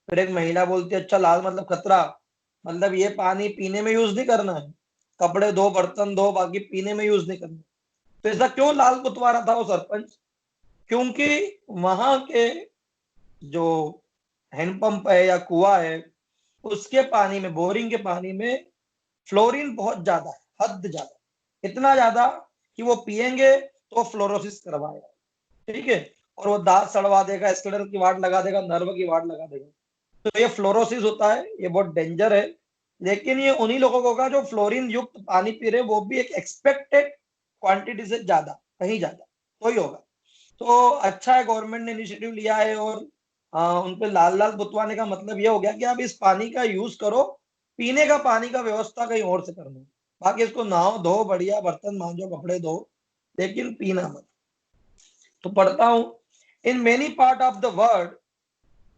फिर एक महिला बोलती है अच्छा लाल मतलब खतरा, मतलब ये पानी पीने में यूज नहीं करना है, कपड़े धो बर्तन धो, बाकी पीने में यूज नहीं करना। तो ऐसा क्यों लाल पुतवा रहा था वो सरपंच? क्योंकि वहां के जो हैंडपंप है या कुआ है, उसके पानी में, बोरिंग के पानी में फ्लोरीन बहुत ज्यादा है, हद ज्यादा, इतना ज्यादा कि वो पिएंगे तो फ्लोरोसिस करवाएगा, ठीक है। और वो दांत सड़वा देगा, स्केलेटल की वाट लगा देगा, नर्व की वाट लगा देगा। तो ये फ्लोरोसिस होता है, ये बहुत डेंजर है। लेकिन ये उन्हीं लोगों को होगा जो फ्लोरीन युक्त पानी पी रहे हैं, वो भी एक एक्सपेक्टेड क्वांटिटी से ज्यादा, कहीं ज्यादा, तो ही होगा। तो अच्छा है गवर्नमेंट ने इनिशिएटिव लिया है, और उन पे लाल लाल बुतवाने का मतलब ये हो गया कि आप इस पानी का यूज करो, पीने का पानी का व्यवस्था कहीं और से करना। बाकी इसको नहाओ धो, बढ़िया बर्तन मांजो, कपड़े धो, लेकिन पीना मत। तो पढ़ता हूं, in many part of the world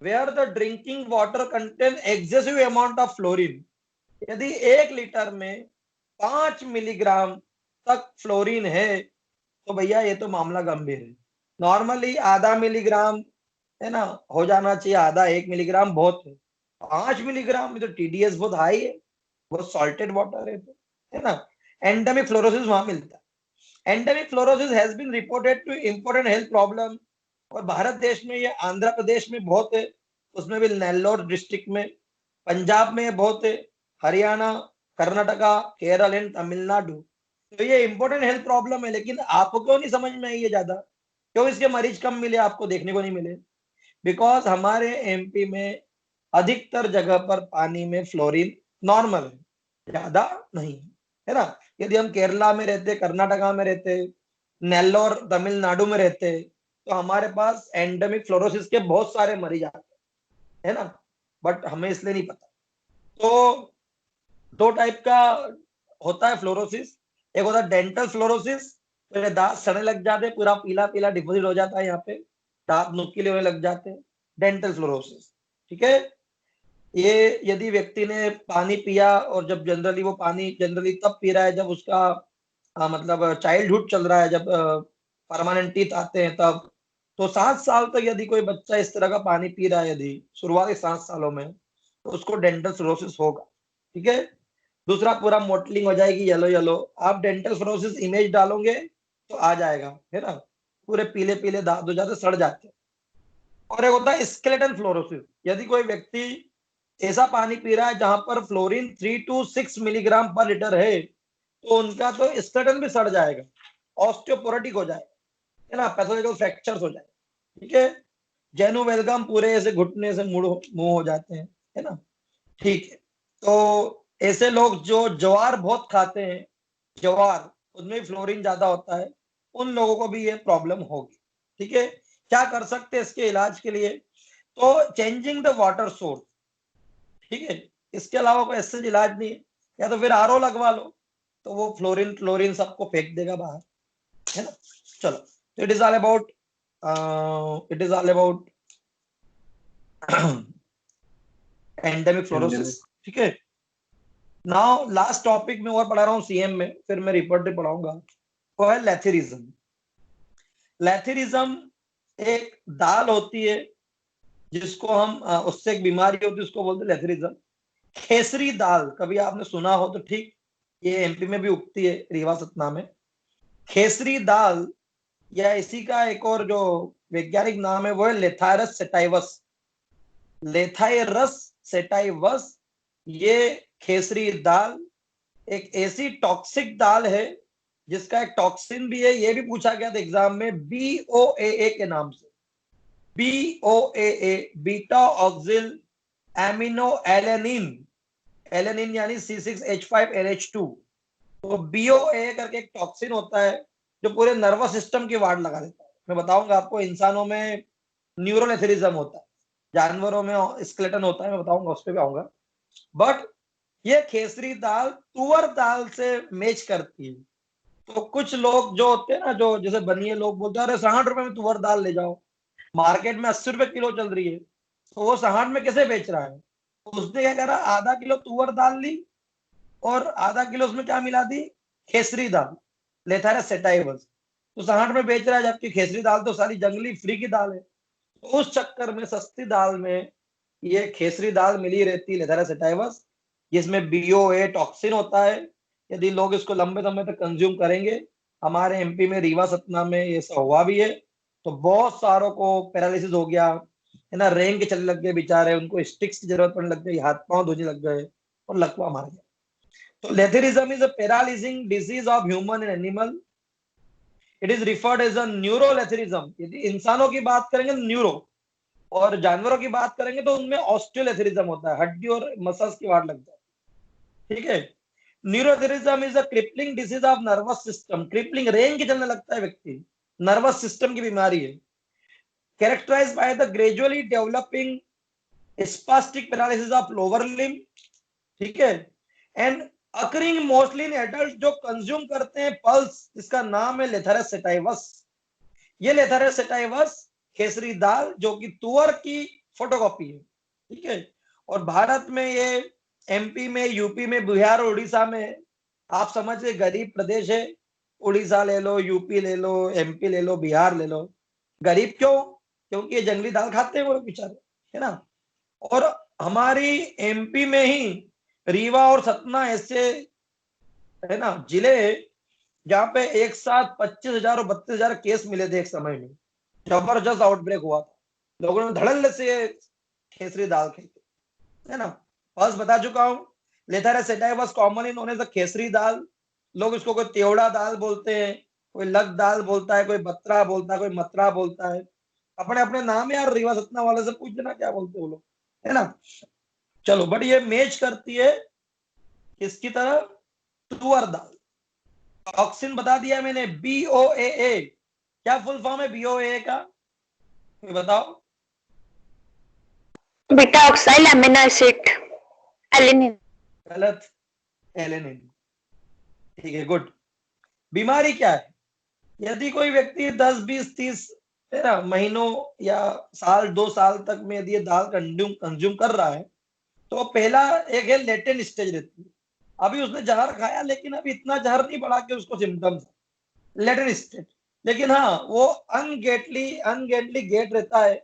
where the drinking water contain excessive amount of fluorine, यदि 1 लीटर में 5 मिलीग्राम तक फ्लोरीन है, तो भैया ये तो मामला गंभीर है। नॉर्मली आधा मिलीग्राम, है ना, हो जाना चाहिए, आधा 1 मिलीग्राम बहुत है। 5 मिलीग्राम में तो टीडीएस बहुत हाई है, बहुत सॉल्टेड वाटर है, तो, है ना। एंडेमिक फ्लोरोसिस वहां मिलता है। Endemic fluorosis has been reported to important health problem, और भारत देश में ये आंध्र प्रदेश में बहुत है, उसमें भी नेल्लोर डिस्ट्रिक्ट में, पंजाब में बहुत है, हरियाणा, कर्नाटका, केरल एंड तमिलनाडु। तो ये इंपॉर्टेंट हेल्थ प्रॉब्लम है, लेकिन आपको नहीं समझ में आई है ज्यादा, क्यों इसके मरीज कम मिले, आपको देखने को नहीं मिले? बिकॉज हमारे एमपी में अधिकतर जगह पर पानी में फ्लोरीन नॉर्मल है, ज्यादा नहीं है, है ना। यदि हम केरला में रहते, कर्नाटका में रहते, नेल्लोर तमिलनाडु में रहते, तो हमारे पास एंडेमिक फ्लोरोसिस के बहुत सारे मरीज आते, है ना। बट हमें इसलिए नहीं पता। तो 2 टाइप का होता है फ्लोरोसिस। एक होता है डेंटल फ्लोरोसिस, मेरे दांत सड़ने लग जाते, पूरा पीला पीला डिपॉजिट हो जाता है यहाँ पे, दांत नुकीले होने लग जाते हैं, डेंटल फ्लोरोसिस, ठीक है। ये यदि व्यक्ति ने पानी पिया, और जब जनरली वो पानी जनरली तब पी रहा है जब उसका मतलब चाइल्डहुड चल रहा है, जब परमानेंट टीथ आते हैं तब, तो 7 साल तक यदि कोई बच्चा इस तरह का पानी पी रहा है, यदि शुरुआती 7 सालों में, तो उसको डेंटल फ्लोरोसिस होगा, ठीक है। दूसरा, पूरा मोटलिंग हो जाएगी, येलो येलो, आप डेंटल फ्लोरोसिस इमेज डालोगे तो आ जाएगा, है ना, पूरे पीले पीले दांत हो जाते, सड़ जाते हैं। और एक होता है स्केलेटन फ्लोरोसिस, यदि कोई व्यक्ति ऐसा पानी पी रहा है जहां पर फ्लोरीन 3 to 6 मिलीग्राम पर लीटर है, तो उनका तो स्केलेटन भी सड़ जाएगा, ऑस्टियोपोरोटिक हो जाएगा, है ना, पैथोलॉजिकल फ्रैक्चर्स हो जाएगा, ठीक है। जेनु वेलकम पूरे ऐसे घुटने से मुंह मुंह हो जाते हैं, है ना, ठीक है। तो ऐसे लोग जो ज्वार बहुत खाते हैं, ज्वार, उसमें फ्लोरीन ज्यादा होता है, उन लोगों को भी ये प्रॉब्लम होगी। ठीक है, क्या कर सकते हैं इसके इलाज के लिए? तो चेंजिंग द वाटर सोर्स, ठीक है, इसके अलावा कोई ऐसा इलाज नहीं है। या तो फिर आरओ लगवा लो, तो वो फ्लोरीन क्लोरीन सबको फेंक देगा बाहर, है ना। चलो, तो it is all about endemic fluorosis. ठीक है, नाउ लास्ट टॉपिक में और पढ़ा रहा हूँ सीएम में, फिर मैं रिपोर्ट पढ़ाऊंगा, वो है लेथेरिज्म। लेथेरिज्म एक दाल होती है जिसको हम उससे एक बीमारी होती है, उसको बोलते हैं लेथेरिज्म। खेसरी दाल कभी आपने सुना हो तो ठीक, ये एमपी में भी उगती है, रीवा सतना में। खेसरी दाल या इसी का एक और जो वैज्ञानिक नाम है वो है लेथायरस सेटाइवस। लेथायरस सेटाइवस, ये खेसरी दाल एक ऐसी टॉक्सिक दाल है जिसका एक टॉक्सिन भी है, ये भी पूछा गया था एग्जाम में, BOAA के नाम से। BOAA, beta oxalyl amino alanine, alanine यानी C6H5NH2। तो BOAA करके एक टॉक्सिन होता है जो पूरे नर्वस सिस्टम की वार्ड लगा देता है। मैं बताऊंगा आपको, इंसानों में न्यूरोलेथेरिज्म होता है, जानवरों में स्केलेटन होता है, मैं बताऊंगा, उस पर भी आऊंगा। बट ये खेसरी दाल तुअर दाल से मैच करती है। तो कुछ लोग जो होते हैं ना, जो जैसे बनिए लोग बोलते हैं, अरे 60 रुपए में तुअर दाल ले जाओ, मार्केट में 80 रुपए किलो चल रही है, तो वो 60 में कैसे बेच रहा है? तो उसने क्या करा, आधा किलो तुअर दाल ली और आधा किलो उसमें क्या मिला दी, खेसरी दाल, लेथारस सेटाइवस। तो 60 में बेच रहा है, जबकि खेसरी दाल तो सारी जंगली फ्री की दाल है। तो उस चक्कर में सस्ती दाल में ये खेसरी दाल मिली रहती है, लेथारस सेटाइवस, जिसमें BOA टॉक्सिन होता है। यदि लोग इसको लंबे समय तक कंज्यूम करेंगे, हमारे एमपी में रीवा सतना में ये सब हुआ भी है, तो बहुत सारों को पैरालिसिस हो गया, है ना, रेंग के चलने लग गए बेचारे, उनको स्टिक्स की जरूरत पड़ने लग गई, हाथ पांव धोने लग गए और लकवा मार गया। तो lathyrism is a paralysing disease of human and animal. It is referred as a neurolathyrism. यदि इंसानों की बात करेंगे न्यूरो, और जानवरों की बात करेंगे तो उनमें ऑस्टियोलेथेरिज्म होता है, हड्डी और मसल्स की वाट लग जाती है। ठीक है, neurolathyrism is a crippling disease of nervous system. Crippling, रेंग के चलने लगता है व्यक्ति, नर्वस सिस्टम की बीमारी है। Characterized by the gradually developing spastic paralysis of lower limb. ठीक है, and occurring mostly in adult जो कंज्यूम करते हैं पल्स, इसका नाम है लेथेरस सेटाइवस। ये लेथेरस सेटाइवस खेसरी दाल जो कि तुअर की फोटोकॉपी है। ठीक है, और भारत में ये एमपी में, यूपी में, बिहार और उड़ीसा में, आप समझिए गरीब प्रदेश है। उड़ीसा ले लो, यूपी ले लो, एमपी ले लो, बिहार ले लो। गरीब क्यों? क्योंकि ये जंगली दाल खाते हैं वो बेचारे, है ना। और हमारी एमपी में ही रीवा और सतना ऐसे, है ना, जिले जहां पे एक साथ 25,000 और 32,000 केस मिले थे एक समय में। जबरदस्त आउटब्रेक हुआ था, लोगों ने धड़ल्ले से खेसरी दाल खाई, है ना। बस बता चुका हूं, लेथेरस सेटाइवस कॉमनली नोन एज खेसरी दाल। लोग इसको कोई त्योड़ा दाल बोलते हैं, कोई लग दाल बोलता है, कोई बत्रा बोलता है, कोई मतरा बोलता है, अपने अपने नाम है यार। रीवा सतना वाले से पूछ देना क्या बोलते हैं वो लोग, है ना। चलो, बट ये मैच करती है किसकी तरह, तुअर दाल। टॉक्सिन बता दिया मैंने, BOAA। क्या फुल फॉर्म है BOAA का, कोई बताओ? Beta oxalyl amino acid alanine. गलत, एलेनिन। ठीक है, गुड। बीमारी क्या है? यदि कोई व्यक्ति 10, 20, 30 है ना महीनों या साल, 2 साल तक में यदि ये दाल कंज्यूम कर रहा है, तो पहला एक है लेटेंट स्टेज रहती है। अभी उसने जहर खाया, लेकिन अभी इतना जहर नहीं बढ़ा कि उसको सिम्टम्स, लेटेंट स्टेज। लेकिन हाँ, वो अनगेटली गेट रहता है,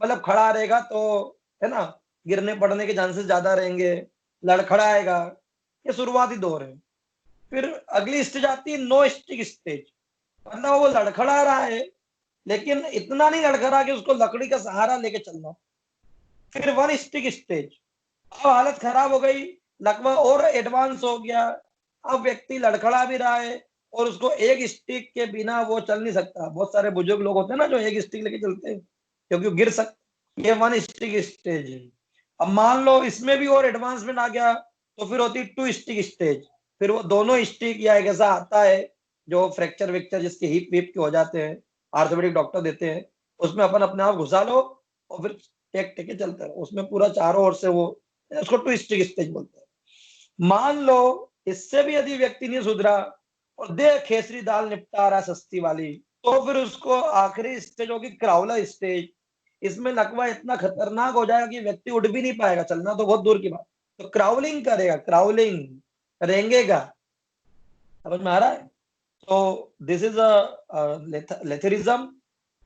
मतलब खड़ा रहेगा तो, है ना, गिरने पड़ने के चांसेस ज्यादा रहेंगे, लड़खड़ाएगा। ये शुरुआती दौर है। फिर अगली स्टेज आती है नो स्टिक स्टेज, मतलब वो लड़खड़ा रहा है लेकिन इतना नहीं लड़खड़ा कि उसको लकड़ी का सहारा लेके चलना। फिर वन स्टिक स्टेज, अब हालत खराब हो गई, लकवा और एडवांस हो गया, अब व्यक्ति लड़खड़ा भी रहा है और उसको एक स्टिक के बिना वो चल नहीं सकता। बहुत सारे बुजुर्ग लोग होते हैं ना जो एक स्टिक लेके चलते हैं क्योंकि वो गिर सकते। ये वन स्टिक स्टेज है। अब मान लो इसमें भी और एडवांसमेंट आ गया, तो फिर होती 2 स्टिक स्टेज। फिर वो दोनों स्टिक या एक ऐसा आता है जो फ्रैक्चर वेक्चर जिसके हिप विप के हो जाते हैं, आर्थोपेडिक डॉक्टर देते हैं, उसमें अपन अपने आप घुसा लो और फिर टेक टेके चलते रहो, उसमें पूरा चारों ओर से वो, उसको ट्विस्टिंग स्टेज बोलते हैं। मान लो इससे भी यदि व्यक्ति नहीं सुधरा और दे खेसरी दाल निपटा रहा सस्ती वाली, तो फिर उसको आखिरी स्टेज होगी क्राउलर स्टेज। इसमें लकवा इतना खतरनाक हो जाएगा कि व्यक्ति उठ भी नहीं पाएगा, चलना तो बहुत दूर की बात, तो क्राउलिंग करेगा, क्राउलिंग रेंगेगा। समझ में आ रहा है? तो दिस इज अ लेथरिज्म।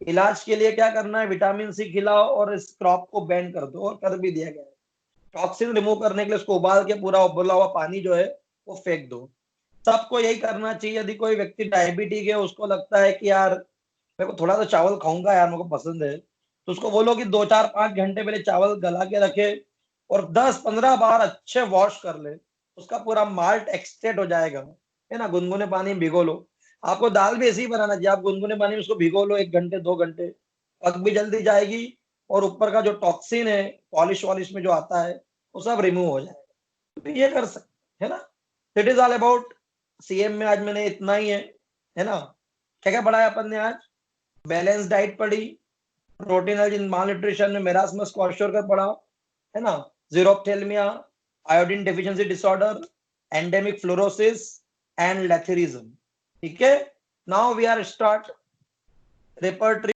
इलाज के लिए क्या करना है, विटामिन सी खिलाओ और इस क्रॉप को बैंड कर दो, और कर भी दिया गया है। टॉक्सिन रिमूव करने के लिए उसको उबाल के पूरा उबला हुआ पानी जो है वो फेंक दो। सबको यही करना चाहिए। यदि कोई व्यक्ति डायबिटिक है, उसको लगता है कि यार मेरे को थोड़ा तो चावल खाऊंगा यार, मेरे को पसंद है, तो उसको बोलो कि 2 4 5 घंटे पहले चावल गला के रखे और 10 15 बार अच्छे वॉश कर ले, उसका पूरा माल्ट एक्सट्रैक्ट हो जाएगा, है ना। गुनगुने पानी में भिगो लो। आपको दाल भी ऐसे ही बनाना चाहिए, आप गुनगुने पानी में उसको भिगो लो 1 घंटे 2 घंटे, पक भी जल्दी जाएगी और ऊपर का जो टॉक्सिन है पॉलिश वॉलिश में जो आता है वो सब रिमूव हो जाएगा। तो ये कर सकते है ना। It is all about CM में। आज मैंने इतना ही है ना। क्या क्या पढ़ाया अपन ने आज? बैलेंस डाइट पढ़ी, प्रोटीन इन माल न्यूट्रिशन में मेरास्मस क्वाशोरकर पढ़ा, है ना, xerophthalmia, iodine deficiency disorder, endemic fluorosis and lathyrism. ठीक है, now we are start repertory